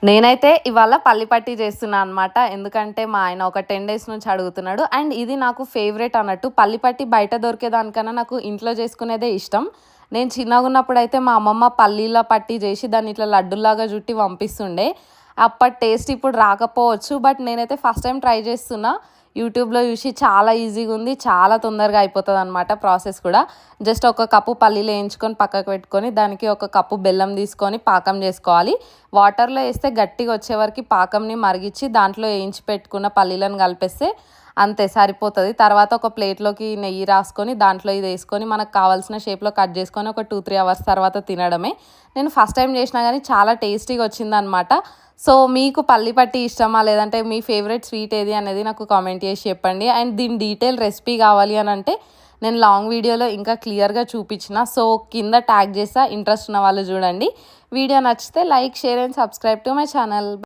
నేనైతే ఇవాళ పల్లి పట్టి చేస్తున్నా అనమాట. ఎందుకంటే మా ఆయన ఒక 10 డేస్ నుంచి అడుగుతున్నాడు. అండ్ ఇది నాకు ఫేవరెట్ అన్నట్టు. పల్లి పట్టి బయట దొరికేదానికన్నా నాకు ఇంట్లో చేసుకునేదే ఇష్టం. నేను చిన్నగున్నప్పుడైతే మా అమ్మమ్మ పల్లీల పట్టి చేసి దాన్ని ఇట్లా లడ్డులాగా చుట్టి పంపిస్తుండే. అప్పటి టేస్ట్ ఇప్పుడు రాకపోవచ్చు. బట్ నేనైతే ఫస్ట్ టైం ట్రై చేస్తున్నా. యూట్యూబ్‌లో చూసి చాలా ఈజీగా ఉంది. చాలా తొందరగా అయిపోతదనమాట ప్రాసెస్ కూడా. జస్ట్ ఒక కప్పు పల్లీలు వేయించుకొని పక్కకు పెట్టుకొని, దానికి ఒక కప్పు బెల్లం తీసుకొని పాకం చేసుకోవాలి. వాటర్‌లో ఏస్తే గట్టిగా వచ్చే వరకి పాకంని మరిగిచ్చి దాంట్లో వేయించి పెట్టుకున్న పల్లీలను కలిపేస్తే అంతే సరిపోతది. తర్వాత ఒక ప్లేట్‌లోకి నెయ్యి రాసుకొని దాంట్లో ఇది వేసుకొని మనకు కావాల్సిన షేప్‌లో కట్ చేసుకొని ఒక 2, 3 అవర్స్ తర్వాత తినడమే. నేను ఫస్ట్ టైం చేసినా గానీ చాలా టేస్టీగా వచ్చిందనమాట. సో మీకు పల్లి పట్టి ఇష్టమా? లేదంటే మీ ఫేవరెట్ స్వీట్ ఏది అనేది నాకు కామెంట్ చేసి చెప్పండి. అండ్ దీని డీటెయిల్ రెసిపీ కావాలి అనంటే నేను లాంగ్ వీడియోలో ఇంకా క్లియర్‌గా చూపించిన. సో కింద ట్యాగ్ చేస్తా. ఇంట్రెస్ట్ ఉన్న వాళ్ళు చూడండి. వీడియో నచ్చితే like, share and subscribe to my channel.